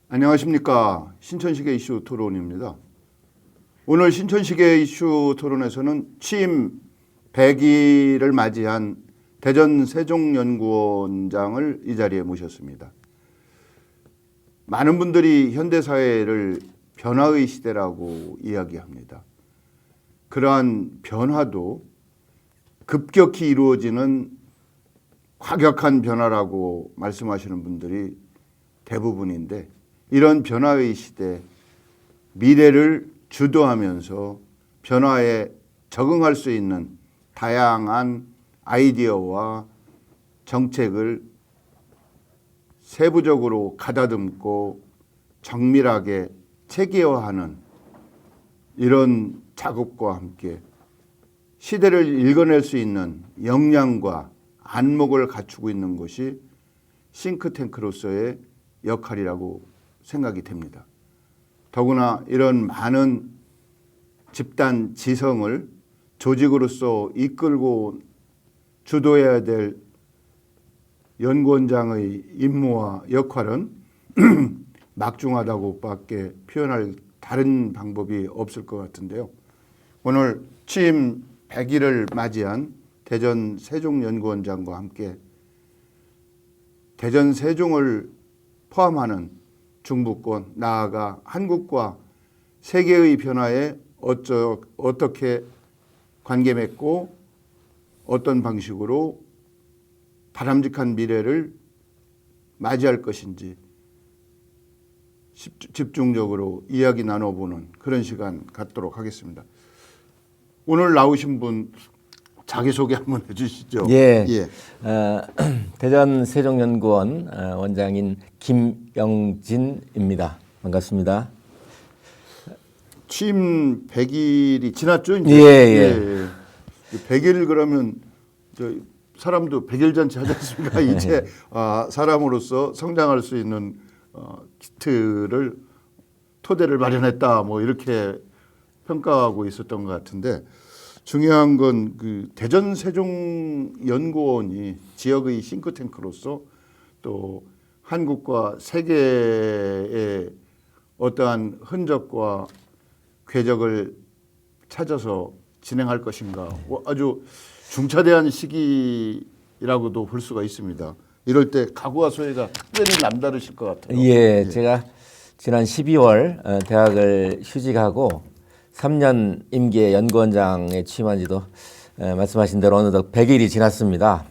안녕하십니까. 신천식의 이슈 토론입니다. 오늘 신천식의 이슈 토론에서는 취임 100일을 맞이한 대전 세종연구원장을 이 자리에 모셨습니다. 많은 분들이 현대사회를 변화의 시대라고 이야기합니다. 그러한 변화도 급격히 이루어지는 과격한 변화라고 말씀하시는 분들이 대부분인데, 이런 변화의 시대, 미래를 주도하면서 변화에 적응할 수 있는 다양한 아이디어와 정책을 세부적으로 가다듬고 정밀하게 체계화하는 이런 작업과 함께 시대를 읽어낼 수 있는 역량과 안목을 갖추고 있는 것이 싱크탱크로서의 역할이라고 생각이 됩니다. 더구나 이런 많은 집단 지성을 조직으로서 이끌고 주도해야 될 연구원장의 임무와 역할은 막중하다고밖에 표현할 다른 방법이 없을 것 같은데요. 오늘 취임 100일을 맞이한 대전 세종연구원장과 함께 대전 세종을 포함하는 중부권, 나아가 한국과 세계의 변화에 어떻게 관계 맺고 어떤 방식으로 바람직한 미래를 맞이할 것인지 집중적으로 이야기 나눠보는 그런 시간 갖도록 하겠습니다. 오늘 나오신 분 자기소개 한번 해주시죠. 예. 대전 세종연구원 원장인 김영진입니다. 반갑습니다. 취임 100일이 지났죠, 이제. 예. 100일 그러면 사람도 100일 잔치 하지 않습니까? 이제 사람으로서 성장할 수 있는 키트를 토대를 마련했다, 뭐 이렇게 평가하고 있었던 것 같은데, 중요한 건 그 대전 세종연구원이 지역의 싱크탱크로서 또 한국과 세계의 어떠한 흔적과 궤적을 찾아서 진행할 것인가, 아주 중차대한 시기라고도 볼 수가 있습니다. 이럴 때 각오와 소회가 특별히 남다르실 것 같아요. 예, 제가 지난 12월 대학을 휴직하고 3년 임기의 연구원장에 취임한 지도 말씀하신 대로 어느덧 100일이 지났습니다.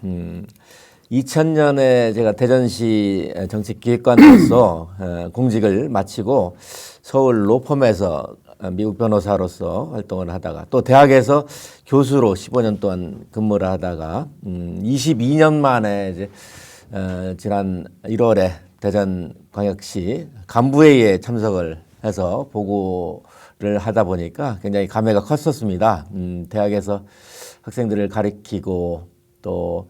2000년에 제가 대전시 정책기획관으로서 공직을 마치고 서울 로펌에서 미국 변호사로서 활동을 하다가 또 대학에서 교수로 15년 동안 근무를 하다가 22년 만에 이제 지난 1월에 대전광역시 간부회의에 참석을 해서 보고를 하다 보니까 굉장히 감회가 컸었습니다. 대학에서 학생들을 가르치고 또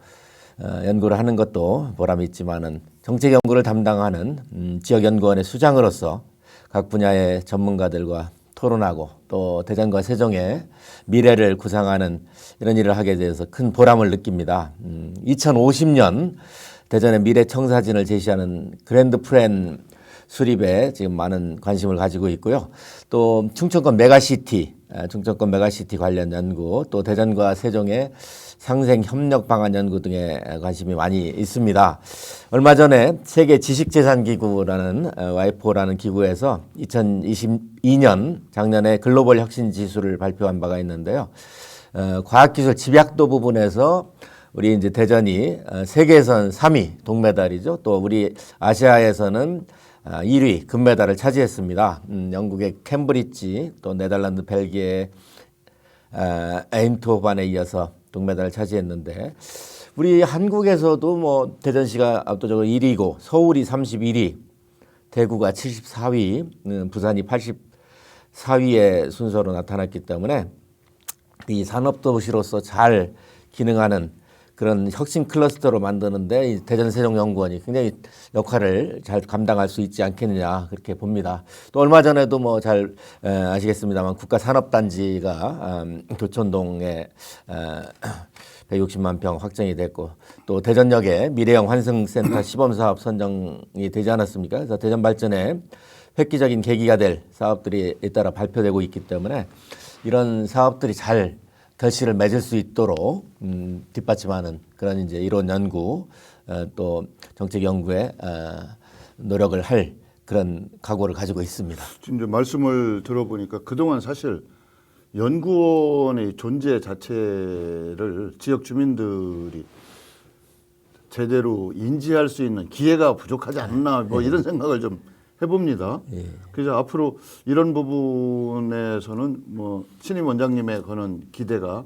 연구를 하는 것도 보람이 있지만은 정책 연구를 담당하는 지역연구원의 수장으로서 각 분야의 전문가들과 토론하고 또 대전과 세종의 미래를 구상하는 이런 일을 하게 돼서 큰 보람을 느낍니다. 2050년 대전의 미래 청사진을 제시하는 그랜드 플랜 수립에 지금 많은 관심을 가지고 있고요. 또 충청권 메가시티 관련 연구, 또 대전과 세종의 상생 협력 방안 연구 등에 관심이 많이 있습니다. 얼마 전에 세계 지식재산기구라는 와이포라는 기구에서 2022년 작년에 글로벌 혁신 지수를 발표한 바가 있는데요. 과학기술 집약도 부분에서 우리 이제 대전이 세계에선 3위 동메달이죠. 또 우리 아시아에서는 1위 금메달을 차지했습니다. 영국의 캠브리지, 또 네덜란드 벨기에 에인트호반에 이어서 동메달을 차지했는데, 우리 한국에서도 뭐 대전시가 압도적으로 1위고 서울이 31위, 대구가 74위, 부산이 84위의 순서로 나타났기 때문에 이 산업도시로서 잘 기능하는 그런 혁신 클러스터로 만드는데 이 대전세종연구원이 굉장히 역할을 잘 감당할 수 있지 않겠느냐 그렇게 봅니다. 또 얼마 전에도 뭐 잘 아시겠습니다만 국가산업단지가 교촌동에 160만 평 확정이 됐고 또 대전역에 미래형 환승센터 시범사업 선정이 되지 않았습니까? 그래서 대전 발전에 획기적인 계기가 될 사업들이 잇따라 발표되고 있기 때문에 이런 사업들이 잘 결실을 맺을 수 있도록 뒷받침하는 그런 이제 이론 연구 또 정책 연구에 노력을 할 그런 각오를 가지고 있습니다. 지금 이제 말씀을 들어보니까 그동안 사실 연구원의 존재 자체를 지역 주민들이 제대로 인지할 수 있는 기회가 부족하지 않나 뭐 이런 생각을 좀 해봅니다. 그래서 앞으로 이런 부분에서는 뭐 신임 원장님의 거는 기대가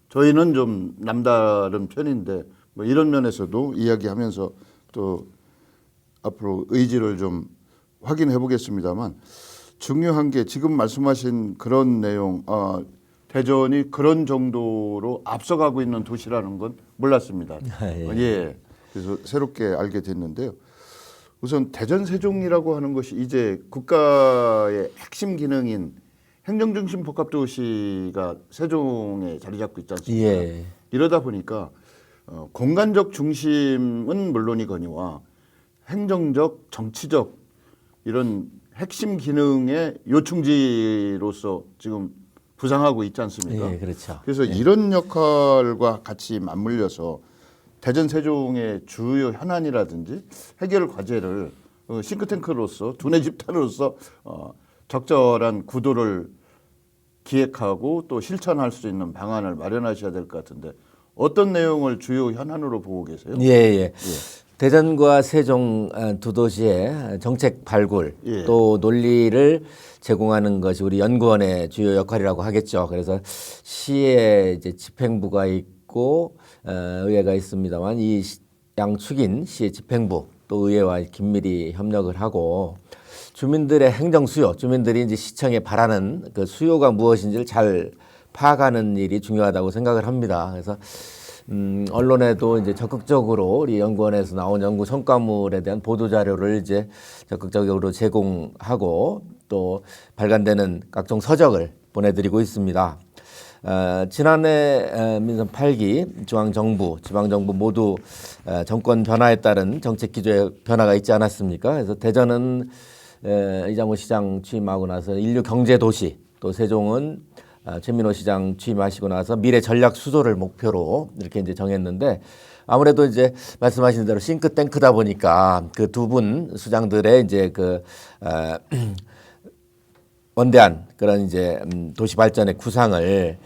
저희는 좀 남다른 편인데 뭐 이런 면에서도 이야기하면서 또 앞으로 의지를 좀 확인해 보겠습니다만 중요한 게 지금 말씀하신 그런 내용, 대전이 그런 정도로 앞서가고 있는 도시라는 건 몰랐습니다. 예. 그래서 새롭게 알게 됐는데요. 우선 대전 세종이라고 하는 것이 이제 국가의 핵심 기능인 행정중심 복합도시가 세종에 자리 잡고 있지 않습니까? 예. 이러다 보니까 공간적 중심은 물론이거니와 행정적, 정치적 이런 핵심 기능의 요충지로서 지금 부상하고 있지 않습니까? 예, 그렇죠. 그래서 이런 역할과 같이 맞물려서 대전 세종의 주요 현안이라든지 해결 과제를 싱크탱크로서 두뇌 집단으로서 적절한 구도를 기획하고 또 실천할 수 있는 방안을 마련하셔야 될 것 같은데 어떤 내용을 주요 현안으로 보고 계세요? 예. 대전과 세종 두 도시의 정책 발굴 예. 또 논리를 제공하는 것이 우리 연구원의 주요 역할이라고 하겠죠. 그래서 시에 이제 집행부가 있고 의회가 있습니다만 이 양축인 시의 집행부 또 의회와 긴밀히 협력을 하고 주민들의 행정 수요, 주민들이 이제 시청에 바라는 그 수요가 무엇인지를 잘 파악하는 일이 중요하다고 생각을 합니다. 그래서 언론에도 이제 적극적으로 우리 연구원에서 나온 연구 성과물에 대한 보도 자료를 이제 적극적으로 제공하고 또 발간되는 각종 서적을 보내드리고 있습니다. 지난해 민선 8기 중앙정부, 지방정부 모두 정권 변화에 따른 정책 기조의 변화가 있지 않았습니까? 그래서 대전은 이장우 시장 취임하고 나서 인류 경제 도시, 또 세종은 최민호 시장 취임하시고 나서 미래 전략 수도를 목표로 이렇게 이제 정했는데 아무래도 이제 말씀하신 대로 싱크탱크다 보니까 그 두 분 수장들의 이제 그 원대한 그런 이제 도시 발전의 구상을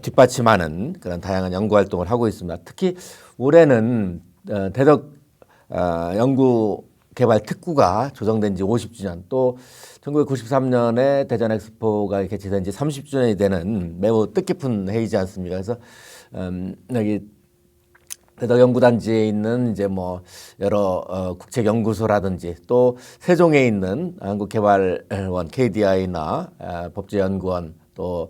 뒷받침하는 그런 다양한 연구 활동을 하고 있습니다. 특히 올해는 대덕 연구 개발 특구가 조성된 지 50주년 또 1993년에 대전 엑스포가 개최된 지 30주년이 되는 매우 뜻깊은 해이지 않습니까? 그래서 여기 대덕 연구단지에 있는 이제 뭐 여러 국책 연구소라든지 또 세종에 있는 한국개발원 KDI나 법제연구원 또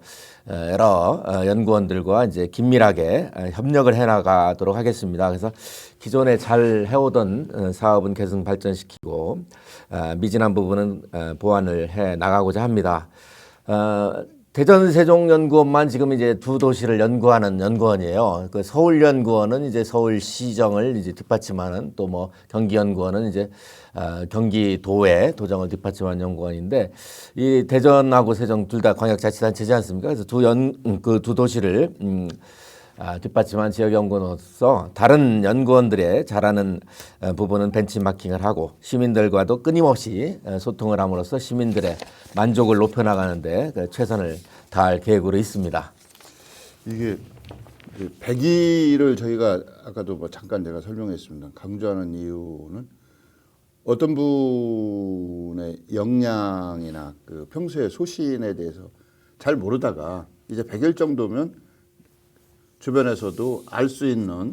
여러 연구원들과 이제 긴밀하게 협력을 해나가도록 하겠습니다. 그래서 기존에 잘 해오던 사업은 계속 발전시키고 미진한 부분은 보완을 해 나가고자 합니다. 대전 세종연구원만 지금 이제 두 도시를 연구하는 연구원이에요. 그 서울연구원은 이제 서울시정을 이제 뒷받침하는 또 뭐 경기연구원은 이제 경기도의 도정을 뒷받침하는 연구원인데 이 대전하고 세종 둘 다 광역자치단체지 않습니까? 그래서 그 두 도시를 뒷받침한 지역연구원으로서 다른 연구원들의 잘하는 부분은 벤치마킹을 하고 시민들과도 끊임없이 소통을 함으로써 시민들의 만족을 높여나가는데 최선을 다할 계획으로 있습니다. 이게 100일을 저희가 아까도 뭐 잠깐 제가 설명했습니다. 강조하는 이유는 어떤 분의 역량이나 그 평소의 소신에 대해서 잘 모르다가 이제 100일 정도면 주변에서도 알 수 있는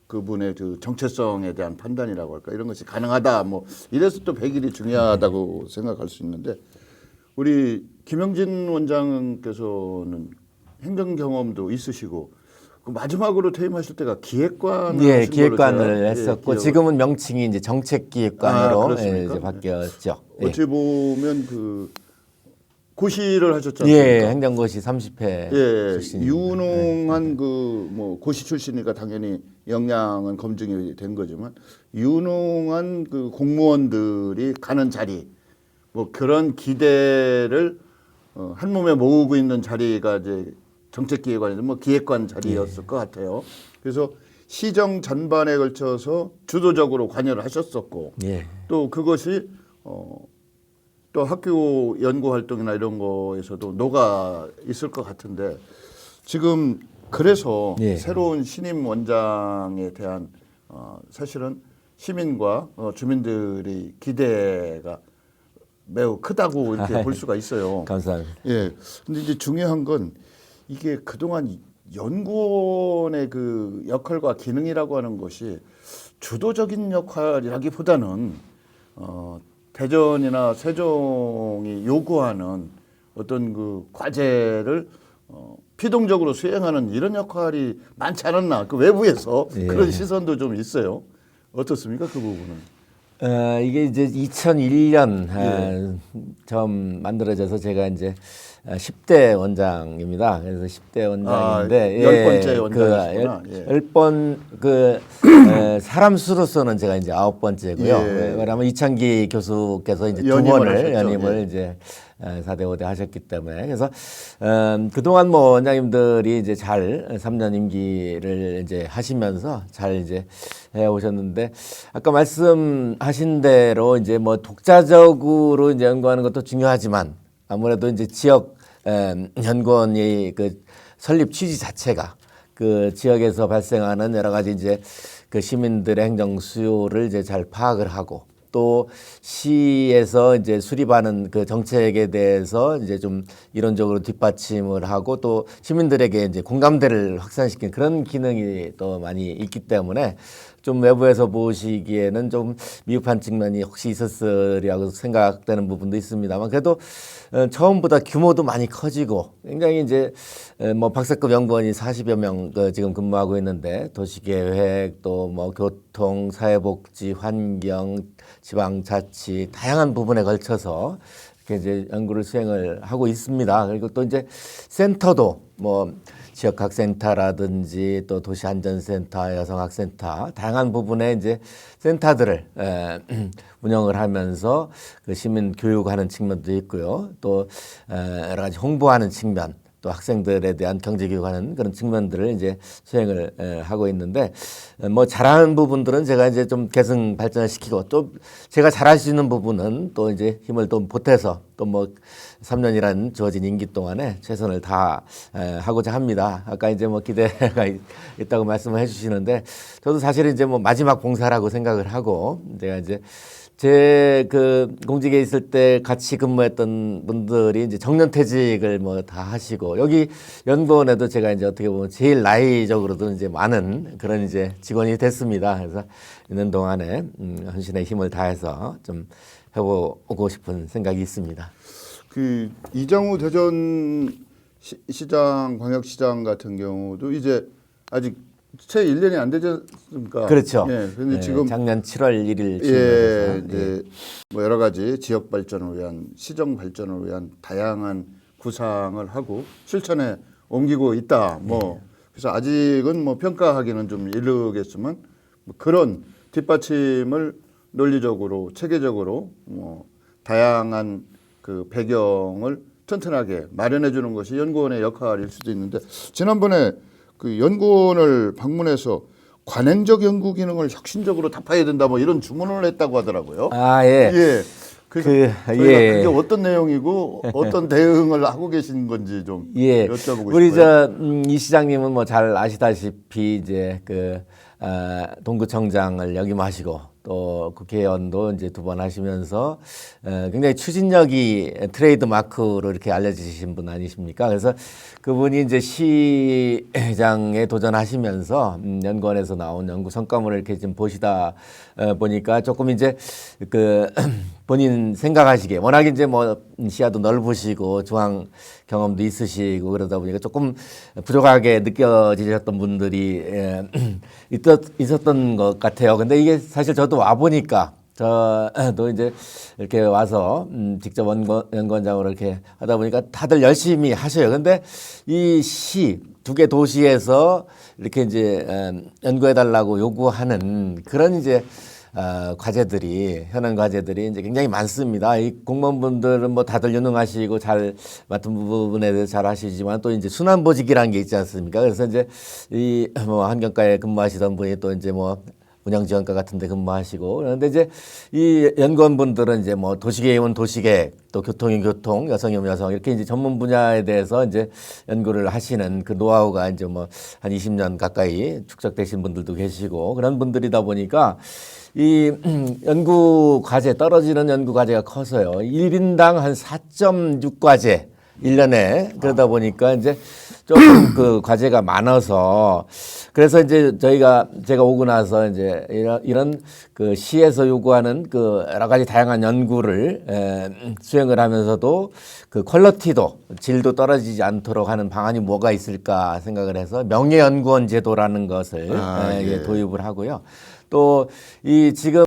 그분의 그 정체성에 대한 판단이라고 할까 이런 것이 가능하다 뭐 이래서 또 100일이 중요하다고 생각할 수 있는데 우리 김영진 원장께서는 행정 경험도 있으시고 그 마지막으로 퇴임하실 때가 기획관을 예, 하신 걸로 기획관을 제가, 했었고 예, 지금은 명칭이 이제 정책기획관으로 그렇습니까? 이제 바뀌었죠. 어찌 보면 그 고시를 하셨잖아요. 예, 행정고시 30회 예, 출신입니다. 유능한 그 뭐 고시 출신이니까 당연히 역량은 검증이 된 거지만 유능한 그 공무원들이 가는 자리 뭐 그런 기대를 한 몸에 모으고 있는 자리가 이제 정책기획관이든 뭐 기획관 자리였을 것 같아요. 그래서 시정 전반에 걸쳐서 주도적으로 관여를 하셨었고 예. 또 그것이 또 학교 연구 활동이나 이런 거에서도 녹아 있을 것 같은데 지금 그래서 예. 새로운 신임 원장에 대한 사실은 시민과 주민들이 기대가 매우 크다고 이렇게 볼 수가 있어요. 감사합니다. 예. 근데 이제 중요한 건 이게 그동안 연구원의 그 역할과 기능이라고 하는 것이 주도적인 역할이라기보다는 대전이나 세종이 요구하는 어떤 그 과제를 피동적으로 수행하는 이런 역할이 많지 않았나 그 외부에서 예. 그런 시선도 좀 있어요. 어떻습니까 그 부분은? 이게 이제 2001년 예. 처음 만들어져서 제가 이제 10대 원장입니다. 그래서 10대 원장인데 열 번째 원장이시구나. 그 예. 10번 그 사람 수로서는 제가 이제 9번째고요. 예. 왜냐하면 이창기 교수께서 이제 두 연임을 번을 하셨죠. 연임을 예. 이제 4대 5대 하셨기 때문에 그래서 그동안 뭐 원장님들이 이제 잘 3년 임기를 이제 하시면서 잘 이제 해 오셨는데 아까 말씀하신 대로 이제 뭐 독자적으로 이제 연구하는 것도 중요하지만 아무래도 이제 지역 연구원이 그 설립 취지 자체가 그 지역에서 발생하는 여러 가지 이제 그 시민들의 행정 수요를 이제 잘 파악을 하고 또 시에서 이제 수립하는 그 정책에 대해서 이제 좀 이론적으로 뒷받침을 하고 또 시민들에게 이제 공감대를 확산시키는 그런 기능이 또 많이 있기 때문에 좀 외부에서 보시기에는 좀 미흡한 측면이 혹시 있었으리라고 생각되는 부분도 있습니다만 그래도 처음보다 규모도 많이 커지고 굉장히 이제 뭐 박사급 연구원이 40여 명 지금 근무하고 있는데 도시계획 또 뭐 교통, 사회복지, 환경, 지방자치 다양한 부분에 걸쳐서 이렇게 이제 연구를 수행을 하고 있습니다. 그리고 또 이제 센터도 뭐 지역학센터라든지 또 도시안전센터, 여성학센터 다양한 부분에 이제 센터들을 운영을 하면서 그 시민 교육하는 측면도 있고요. 또 여러 가지 홍보하는 측면, 또 학생들에 대한 경제 교육하는 그런 측면들을 이제 수행을 하고 있는데 뭐 잘하는 부분들은 제가 이제 좀 계승 발전을 시키고 또 제가 잘할 수 있는 부분은 또 이제 힘을 또 보태서 또 뭐 3년이라는 주어진 임기 동안에 최선을 다 하고자 합니다. 아까 이제 뭐 기대가 있다고 말씀을 해주시는데 저도 사실 이제 뭐 마지막 봉사라고 생각을 하고 제가 이제 제 그 공직에 있을 때 같이 근무했던 분들이 이제 정년퇴직을 뭐 다 하시고 여기 연구원에도 제가 이제 어떻게 보면 제일 나이적으로도 이제 많은 그런 이제 직원이 됐습니다. 그래서 있는 동안에 헌신의 힘을 다해서 좀 해보고 싶은 생각이 있습니다. 그 이장우 대전 시장 광역시장 같은 경우도 이제 아직 채 1년이 안 되지 않습니까? 그렇죠. 예. 근데 네, 지금 작년 7월 1일 예, 이제 뭐 여러 가지 지역 발전을 위한 시정 발전을 위한 다양한 구상을 하고 실천에 옮기고 있다. 뭐 그래서 아직은 뭐 평가하기는 좀 이르겠지만 뭐 그런 뒷받침을 논리적으로 체계적으로 뭐 다양한 그 배경을 튼튼하게 마련해 주는 것이 연구원의 역할일 수도 있는데 지난번에 그 연구원을 방문해서 관행적 연구 기능을 혁신적으로 답해야 된다 뭐 이런 주문을 했다고 하더라고요. 아, 예. 예. 그래서 저희가 예. 그게 어떤 내용이고 어떤 대응을 하고 계신 건지 좀 예. 여쭤보고 우리 싶어요. 이 시장님은 뭐 잘 아시다시피 이제 그 동구청장을 역임하시고 또 국회의원도 이제 2번 하시면서 굉장히 추진력이 트레이드 마크로 이렇게 알려지신 분 아니십니까? 그래서 그분이 이제 시장에 도전하시면서 연구원에서 나온 연구 성과물을 이렇게 좀 보시다 보니까 조금 이제 그 본인 생각하시기에 워낙 이제 뭐 시야도 넓으시고 중앙 경험도 있으시고 그러다 보니까 조금 부족하게 느껴지셨던 분들이 있었던 것 같아요. 근데 이게 사실 저도 와 보니까 저도 이제 이렇게 와서 직접 연구원장으로 이렇게 하다 보니까 다들 열심히 하셔요. 근데 이 시 두 개 도시에서 이렇게 이제 연구해 달라고 요구하는 그런 이제 현안 과제들이 이제 굉장히 많습니다. 이 공무원분들은 뭐 다들 유능하시고 잘 맡은 부분에 대해서 잘 하시지만 또 이제 순환보직이라는 게 있지 않습니까? 그래서 이제 이 뭐 환경과에 근무하시던 분이 또 이제 뭐 운영지원과 같은 데 근무하시고 그런데 이제 이 연구원분들은 이제 뭐 도시계획은 도시계획 또 교통이면 교통, 여성이면 여성 이렇게 이제 전문 분야에 대해서 이제 연구를 하시는 그 노하우가 이제 뭐 한 20년 가까이 축적되신 분들도 계시고 그런 분들이다 보니까 이 연구 과제 떨어지는 연구 과제가 커서요. 1인당 한 4.6과제 1년에 그러다 보니까 이제 조금 그 과제가 많아서 그래서 이제 제가 오고 나서 이제 이런 그 시에서 요구하는 그 여러 가지 다양한 연구를 수행을 하면서도 그 퀄리티도 질도 떨어지지 않도록 하는 방안이 뭐가 있을까 생각을 해서 명예연구원 제도라는 것을 예. 도입을 하고요. 또 이 지금